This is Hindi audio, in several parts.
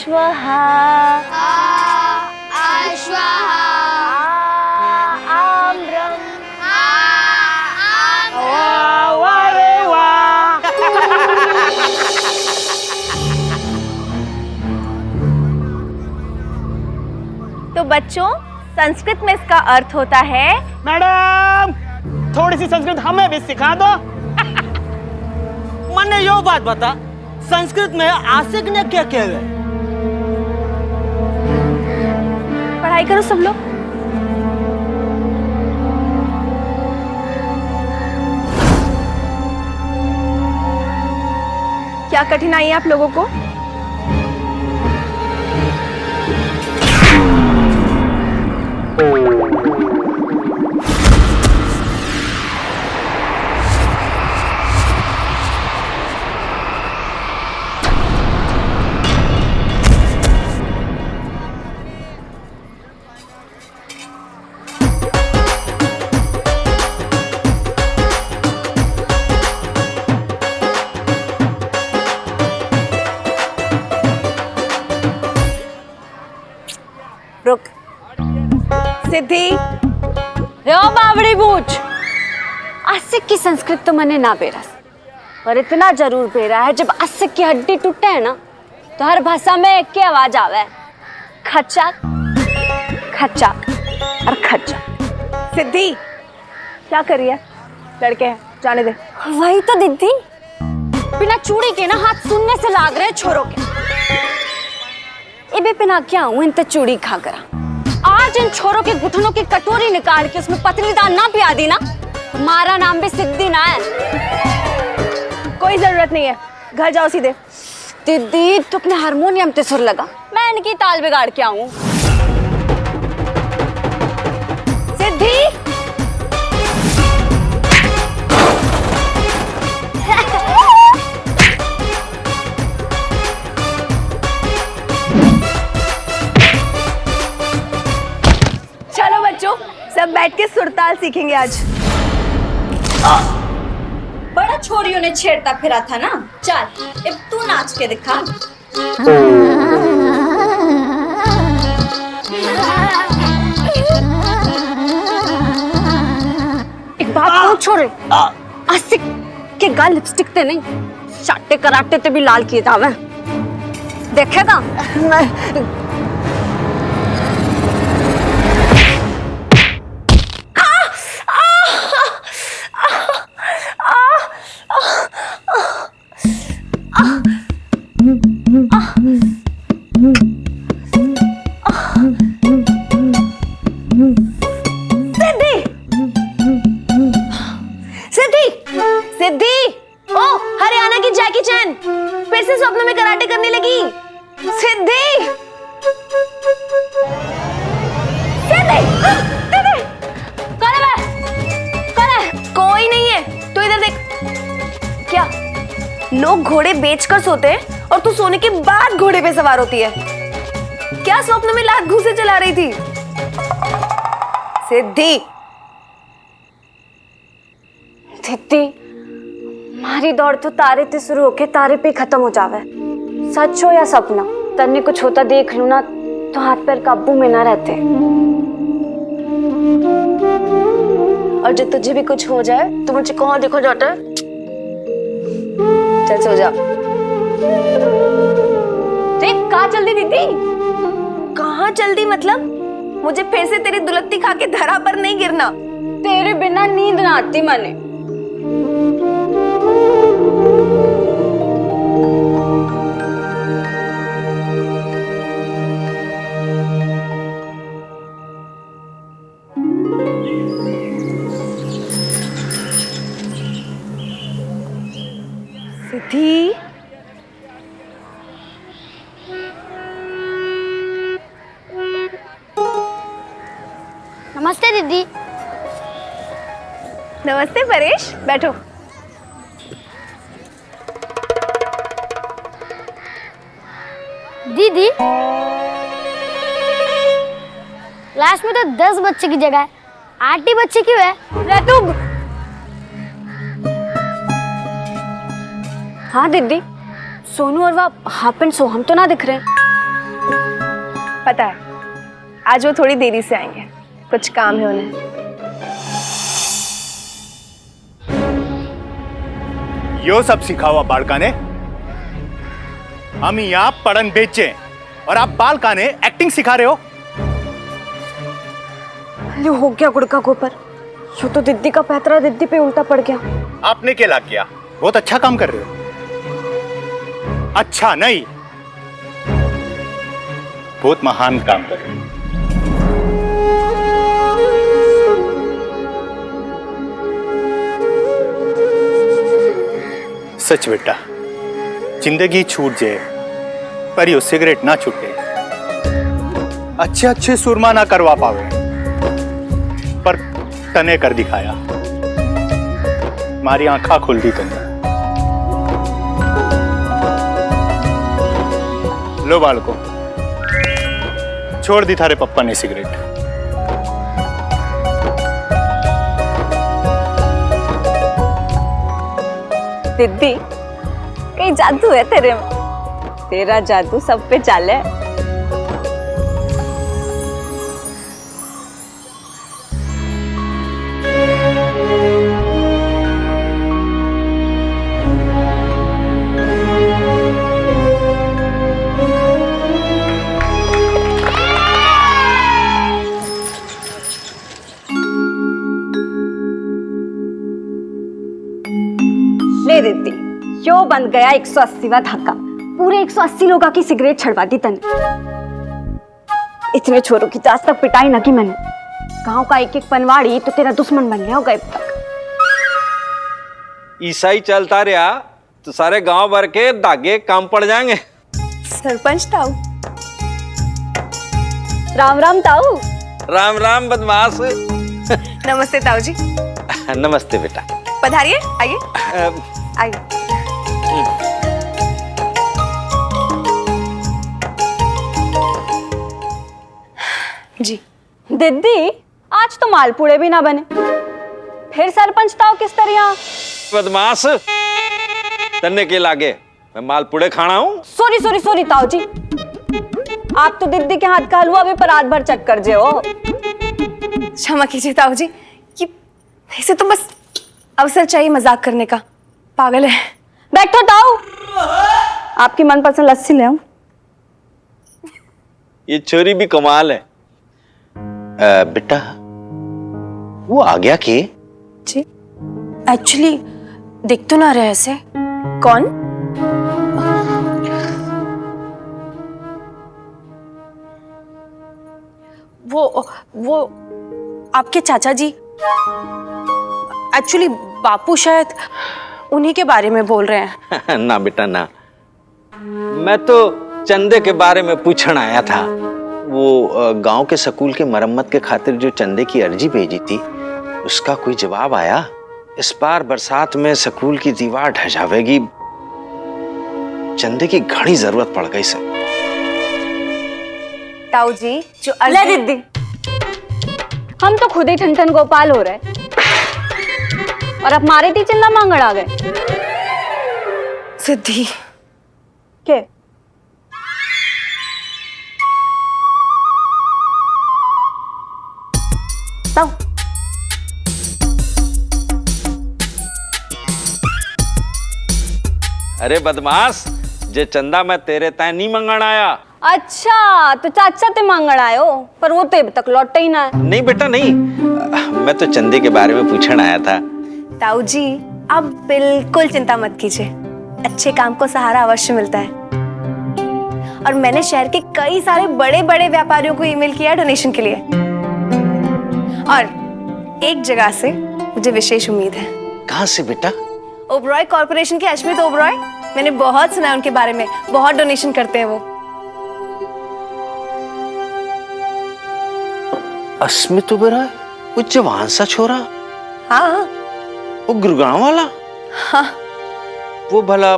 अश्वः अश्वः आम्रम् अरे वाह! तो बच्चों, संस्कृत में इसका अर्थ होता है। मैडम, थोड़ी सी संस्कृत हमें भी सिखा दो। मैंने यो बात बता, संस्कृत में आशिक ने क्या कह रहे? पढ़ाई करो सब लोग। क्या कठिनाई है आप लोगों को? रुक। सिद्धि, रो बावड़ी बूझ। आशिक की संस्कृत तो मैंने ना बेरा, पर इतना जरूर बेरा है, जब आशिक की हड्डी टूटे है ना, तो हर भाषा में एक ही आवाज आवे, खच्चक खच्चक और खच्चक। सिद्धि क्या कर रही है? लड़के हैं, जाने दे। वही तो दीदी, बिना चूड़ी के ना हाथ सुनने से लाग रहे छोरों के। इबे पिना क्या हूँ इन चूड़ी खा करा। आज इन छोरों के घुटनों की कटोरी निकाल के उसमें पतली दाल ना पिया दी ना, तुम्हारा नाम भी सिद्धि ना है। कोई जरूरत नहीं है, घर जाओ सीधे। दीदी तू अपने हारमोनियम पे सुर लगा, मैं इनकी ताल बिगाड़ के आऊं। सिद्धि, चलो बच्चों, सब बैठ के सुरताल सीखेंगे आज। बड़ा छोरियों ने छेड़ता फिरा था ना, चल अब तू नाच के दिखा। एक बात कहूं छोरे, आशिक के गाल लिपस्टिक ते नहीं, चाटे कराटे ते भी लाल किए जावे। देखेगा? सिद्धि, ओ हरियाणा की जैकी चैन फिर से स्वप्न में कराटे करने लगी। सिद्धि, सिद्धि, सिद्धि, कौन है? कौन है? कोई नहीं है, तू इधर देख। क्या लोग घोड़े बेचकर सोते हैं और तू सोने के बाद घोड़े पे सवार होती है? क्या स्वप्न में लात घूंसे चला रही थी? सिद्धि, सिद्धि, हमारी दौड़ तो तारे ते शुरू होके तारे पे खत्म हो जावे। सच हो या सपना, तन्ने कुछ होता देख लूं ना तो हाथ पैर काबू में ना रहते। और जब तुझे भी कुछ हो जाए तो मुझे कहाँ देखा जाता है? चल सो जा। देख कहाँ चल दी दीदी? कहाँ चल दी मतलब? मुझे फिर से तेरी दुलत्ती खा के धरा पर नहीं गिरना। तेरे बिना नींद ना आती मने। सिद्धि, नमस्ते दीदी। नमस्ते परेश, बैठो। दीदी, क्लास में तो 10 बच्चे की जगह 8 ही बच्चे क्यों है? रतुब। हाँ दीदी, सोनू और वह हाफ एंड सोहम तो ना दिख रहे। पता है, आज वो थोड़ी देरी से आएंगे, कुछ काम है उन्हें। यो सब सीखा हुआ बालका ने। हम यहाँ पढ़न बेचे और आप बालका ने एक्टिंग सिखा रहे हो। अरे हो गया गुड़का गोपर, यो तो दीदी का पैतरा दीदी पे उल्टा पड़ गया। आपने क्या लाग किया? बहुत अच्छा काम कर रहे हो। अच्छा नहीं, बहुत महान काम कर रहे हो। सच बेटा, जिंदगी छूट जाए पर यो सिगरेट ना छूटे। अच्छे अच्छे सुरमा ना करवा पावे पर तने कर दिखाया। मारी आंखा खुल दी तुमने। लो बालको, छोड़ दी थारे पप्पा ने सिगरेट। दीदी कहीं जादू है तेरे में, तेरा जादू सब पे चाले। ले दीदी, यो बन गया 180वां धक्का। पूरे 180 लोगों की सिगरेट छड़वा दी तने। इतने छोरों की आज तक पिटाई ना की मैंने। गांव का एक एक पनवाड़ी तो तेरा दुश्मन बन गया होगा अब तक। ईसाई चलता रहा तो सारे गांव भर के धागे काम पड़ जाएंगे। सरपंच ताऊ। राम राम ताऊ। राम राम बदमाश। नमस्ते ताऊ जी। नमस्ते बेटा। पधारिए, आइए आइए। जी दीदी, आज तो मालपुड़े भी ना बने, फिर सरपंच ताऊ किस तरह? बदमाश, तन्ने के लागे मैं मालपुड़े खाना हूँ। सॉरी सॉरी सॉरी ताऊ जी, आप तो दीदी के हाथ का हलवा भी परात भर चट कर जे हो। क्षमा कीजिए ताऊ जी, ये ऐसे तो बस अवसर चाहिए मजाक करने का। पागल है। बैठो ताऊ, आपकी मनपसंद लस्सी ले आऊं। ये छोरी भी कमाल है। बेटा, वो आ गया कि? जी एक्चुअली दिख तो ना रहे ऐसे। कौन? वो आपके चाचा जी। एक्चुअली बापू शायद उन्हीं के बारे में बोल रहे हैं। ना बेटा ना, मैं तो चंदे के बारे में पूछना आया था। वो गांव के स्कूल के मरम्मत के खातिर जो चंदे की अर्जी भेजी थी, उसका कोई जवाब आया? इस बार बरसात में स्कूल की दीवार ढह चंदे की घनी जरूरत पड़ गई सर। ताऊ जी जो ले दीदी, हम तो खुद ही ठन गोपाल हो रहे और अब मारे टीचर ना मांगड़ आ गए। सिद्धि के ताऊ, अरे बदमाश, जे चंदा मैं तेरे ताय नहीं मंगण आया। अच्छा तो चाचा ते मांगड़ आयो, पर वो तो अब तक लौटे ही ना है। नहीं बेटा नहीं, मैं तो चंदे के बारे में पूछना आया था। ताऊ जी आप बिल्कुल चिंता मत कीजिए, अच्छे काम को सहारा अवश्य मिलता है। और मैंने शहर के कई सारे बड़े बड़े व्यापारियों को ईमेल किया डोनेशन के लिए, और एक जगह से मुझे विशेष उम्मीद है। कहाँ से बेटा? ओबरॉय कॉर्पोरेशन के अश्मित ओबरॉय, मैंने बहुत सुना है उनके बारे में, बहुत डोनेशन करते हैं वो। अस्मित ओबरॉय, वो जवान सा छोरा? हाँ वो गुरुग्राम वाला? हाँ। वो भला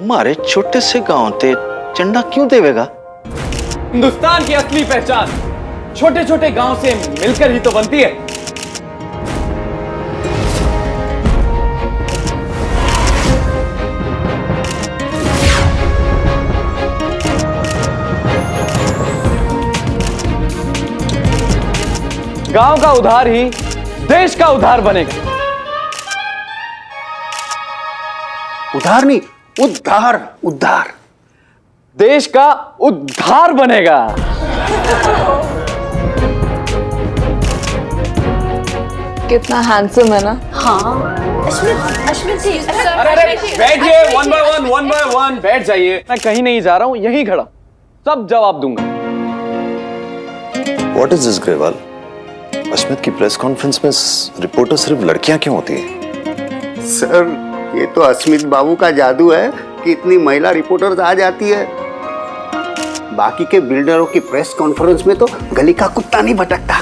मारे छोटे से गांव ते चंदा क्यों देवेगा? हिंदुस्तान की असली पहचान छोटे छोटे गांव से मिलकर ही तो बनती है। गांव का उद्धार ही देश का उद्धार बनेगा। उधार नहीं, उद्धार, उद्धार। देश का उद्धार बनेगा। कितना हैंडसम है ना। अश्मित जी अरे बैठिए, वन बाय वन बैठ जाइए। मैं कहीं नहीं जा रहा हूं, यहीं खड़ा, सब जवाब दूंगा। What is this, Grewal? Ashmit की प्रेस कॉन्फ्रेंस में रिपोर्टर सिर्फ लड़कियां क्यों होती हैं? सर, ये तो अस्मित बाबू का जादू है कि इतनी महिला रिपोर्टर्स आ जाती है। बाकी के बिल्डरों की प्रेस कॉन्फ्रेंस में तो गली का कुत्ता नहीं भटकता।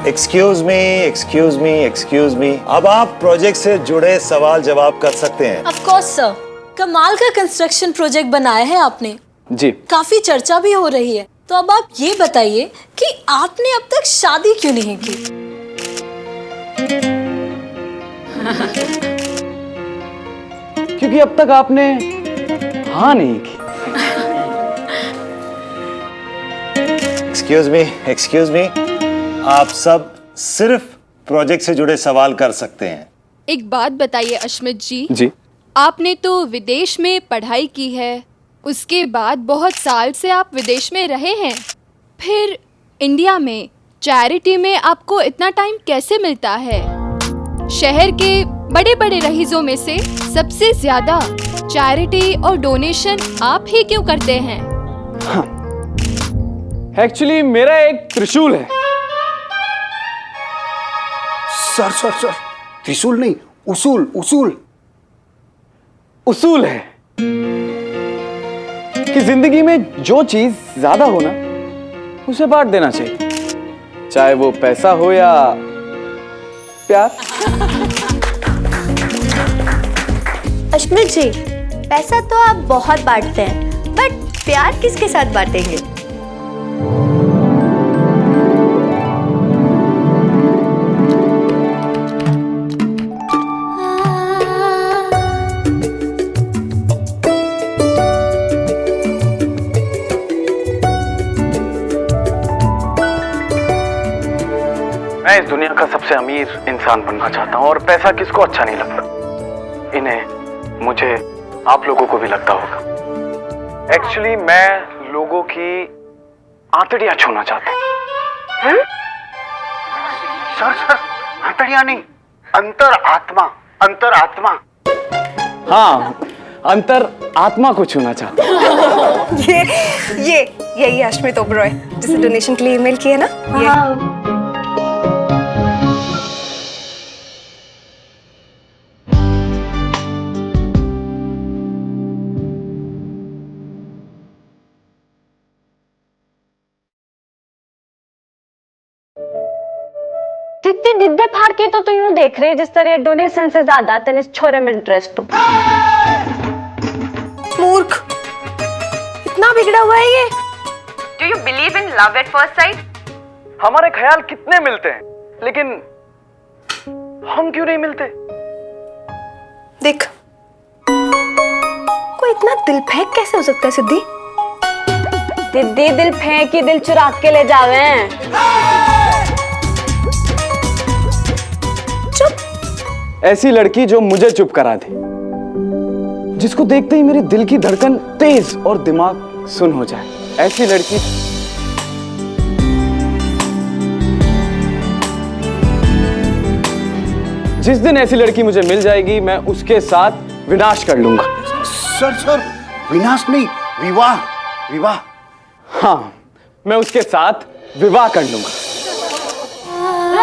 एक्सक्यूज मी, अब आप प्रोजेक्ट से जुड़े सवाल जवाब कर सकते हैं। Of course sir. कमाल का कंस्ट्रक्शन प्रोजेक्ट बनाया है आपने, जी। काफी चर्चा भी हो रही है। तो अब आप ये बताइए कि आपने अब तक शादी क्यों नहीं की? क्योंकि अब तक आपने हाँ नहीं की। एक्सक्यूज मी, आप सब सिर्फ प्रोजेक्ट से जुड़े सवाल कर सकते हैं। एक बात बताइए अश्मित जी, जी। आपने तो विदेश में पढ़ाई की है, उसके बाद बहुत साल से आप विदेश में रहे हैं, फिर इंडिया में चैरिटी में आपको इतना टाइम कैसे मिलता है? शहर के बड़े बड़े रईसों में से सबसे ज्यादा चैरिटी और डोनेशन आप ही क्यों करते हैं? एक्चुअली मेरा एक त्रिशूल है। सर, त्रिशूल नहीं, उसूल है कि जिंदगी में जो चीज ज्यादा हो ना, उसे बांट देना चाहिए, चाहे वो पैसा हो या प्यार। अश्मित जी, पैसा तो आप बहुत बांटते हैं, बट प्यार किसके साथ बांटेंगे? मैं इस दुनिया का सबसे अमीर इंसान बनना चाहता हूँ, और पैसा किसको अच्छा नहीं लगता। इन्हें, मुझे, आप लोगों को भी लगता होगा। एक्चुअली मैं लोगों की आंतड़ियां छूना चाहता हूँ। सर, आंतड़ियां नहीं, अंतरात्मा। हाँ, अंतर आत्मा को छूना चाहता हूँ। यही अश्मित ओबरॉय जिसे डोनेशन के लिए ईमेल किया ना। ये जितनी जिद्दे फाड़ के तो यूं देख रहे जिस तरह डोनेशन से ज्यादा तेरे इस छोरे में इंटरेस्ट हो। मूर्ख, इतना बिगड़ा हुआ है ये। Do you believe in love at first sight? हमारे ख्याल कितने मिलते हैं, लेकिन हम क्यों नहीं मिलते? देख, कोई इतना दिल फेंक कैसे हो सकता है सिद्धि? दीदी दिल फेंक ही दिल चुरा के ले जावे। ऐसी लड़की जो मुझे चुप करा दे, जिसको देखते ही मेरे दिल की धड़कन तेज और दिमाग सुन हो जाए, ऐसी लड़की। जिस दिन ऐसी लड़की मुझे मिल जाएगी, मैं उसके साथ विनाश कर लूंगा। सर, विनाश नहीं, विवाह। हाँ, मैं उसके साथ विवाह कर लूंगा।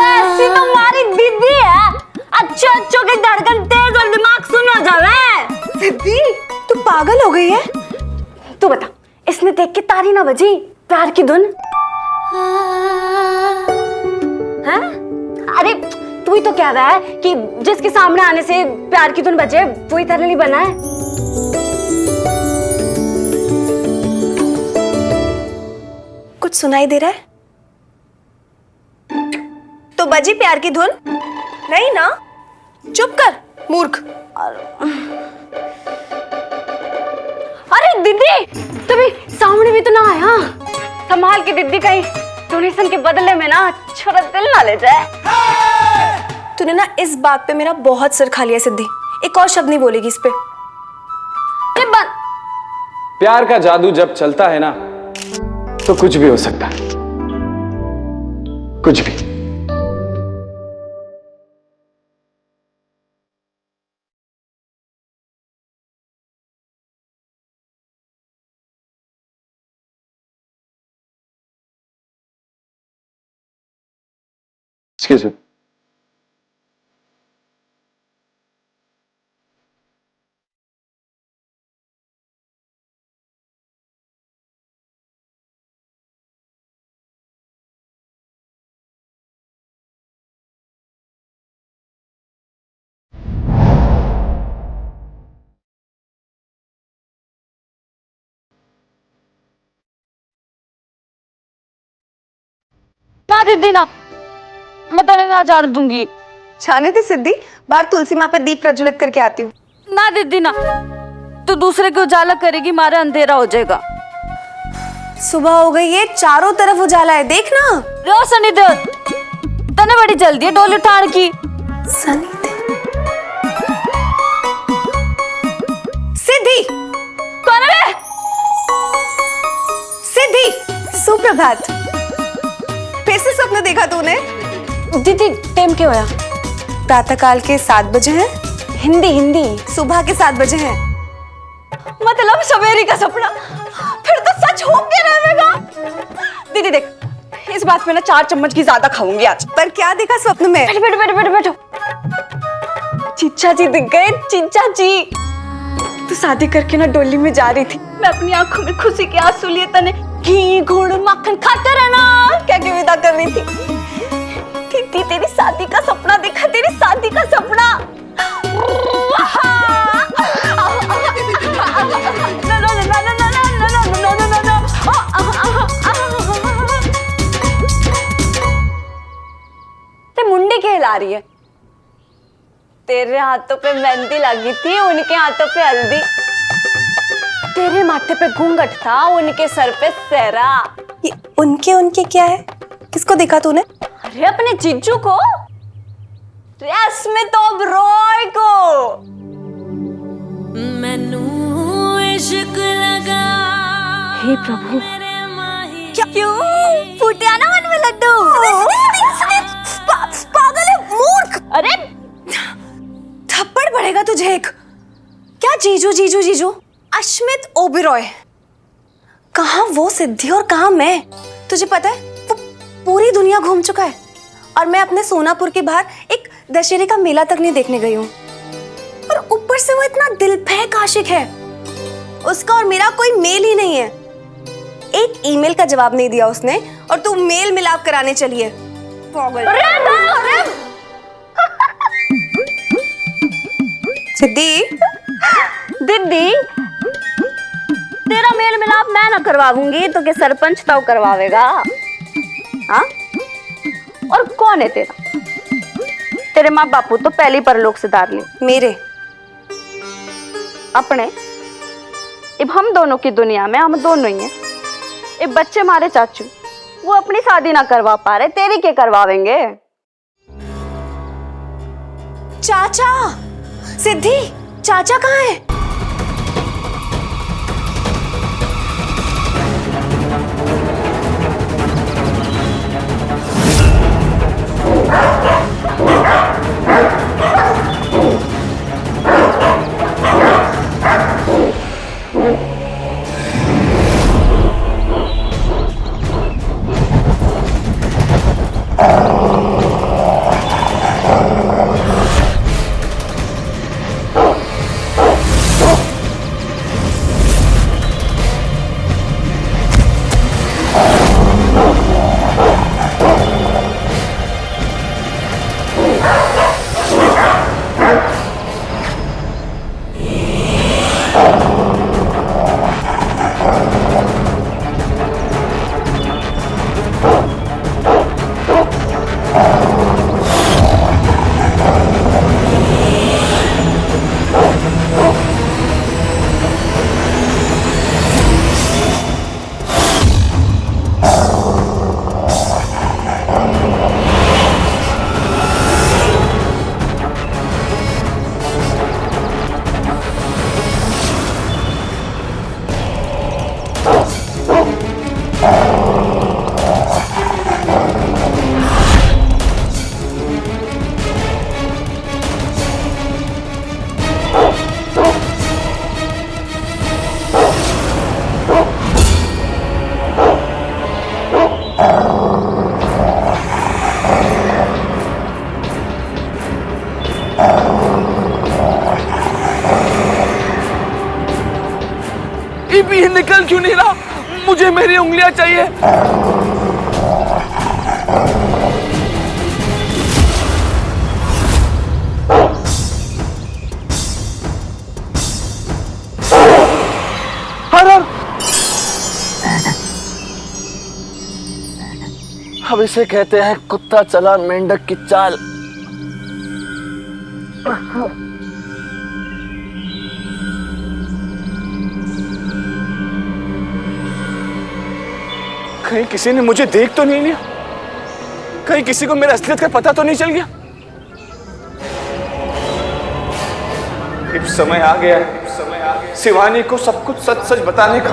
ऐसी तुम्हारी दीदी है, अच्छो की धड़कन तेज और दिमाग सुन हो जावे। सिद्धि, तू पागल हो गई है? तू बता, इसने देख के तारी ना बजी प्यार की धुन? हैं? अरे तू ही तो कह रहा है कि जिसके सामने आने से प्यार की धुन बजे वही तरली बना है। कुछ सुनाई दे रहा है? तो बजी प्यार की धुन? नहीं ना? चुप कर मूर्ख। अरे दीदी तभी सामने भी तो ना आया। संभाल के दीदी, कहीं डोनेशन के बदले में ना छोरा दिल ना ले जाए। तूने ना इस बात पे मेरा बहुत सिर खा लिया सिद्धि, एक और शब्द नहीं बोलेगी इस पे। प्यार का जादू जब चलता है ना तो कुछ भी हो सकता है, कुछ भी। Excuse me. ना दीदी ना, मैं तो ना जान दूंगी। जाने दे सिद्धि, बाहर तुलसी माँ पे दीप प्रज्वलित करके आती हूँ। ना दीदी ना, तू दूसरे को उजाला करेगी, मारा अंधेरा हो जाएगा। सुबह हो गई है, चारों तरफ उजाला है, देख ना। रो सनी दे, तने बड़ी जल्दी है डोली उठाने की। सनी दे। सिद्धि, कौन है? सिद्धि, सुप्रभात। फिर से स्वप्न देखा तूने? दीदी टाइम क्या होया? प्रातःकाल के 7 बजे हैं। हिंदी सुबह के 7 बजे हैं। मतलब सवेरे का सपना, फिर तो सच हो के रहेगा। दीदी देख, इस बात में ना 4 चम्मच की ज्यादा खाऊंगी आज। पर क्या देखा स्वप्न में? बैठो। चीचा जी दिख गए, चीचा जी। तू शादी करके ना डोली में जा रही थी, मैं अपनी आंखों में खुशी के आंसू लिए तने घी गुड़ माखन खाते रहना क्या के विदा कर रही थी। दीदी तेरी शादी का सपना देखा, तेरी शादी का सपना। ते मुंडी कहला रही है। तेरे हाथों पे मेहंदी लगी थी, उनके हाथों पे हल्दी। तेरे माथे पे घूंघट था, उनके सर पे सेहरा। ये उनके क्या है? किसको देखा तूने? अरे अपने जीजू को, रश्मि तो रॉय को। हे प्रभु, क्यों फूटिया ना मन में लड्डू? पागल है, मूर्ख। अरे थप्पड़ पड़ेगा तुझे एक। क्या जीजू? अश्मित ओबेरॉय। कहाँ वो सिद्धि और कहाँ मैं? तुझे पता है वो पूरी दुनिया घूम चुका है और मैं अपने सोनापुर के बाहर एक दशहरे का मेला तक नहीं देखने गई हूँ। और ऊपर से वो इतना दिलफेक आशिक है। उसका और मेरा कोई मेल ही नहीं है। एक ईमेल का जवाब नहीं दिया उसने और तू मेल मिलाप कराने चली है। पागल। सिद्धि, दीदी तेरा मेल मिलाप मैं ना करवाऊंगी तो क्या सरपंच ताऊ करवावेगा? हाँ? और कौन है तेरा? तेरे माँ बापू तो पहले परलोक से दार ले। मेरे अपने अब हम दोनों की दुनिया में हम दोनों ही हैं। अब बच्चे मारे चाचू, वो अपनी शादी ना करवा पा रहे, तेरी के करवावेंगे? चाचा, सिद्धि, चाचा कहाँ है? मुझे मेरी उंगलियां चाहिए। अब इसे कहते हैं कुत्ता चला मेंढक की चाल। कहीं किसी ने मुझे देख तो नहीं लिया? कहीं किसी को मेरे असलियत का पता तो नहीं चल गया? अब समय आ गया शिवानी को सब कुछ सच सच बताने का।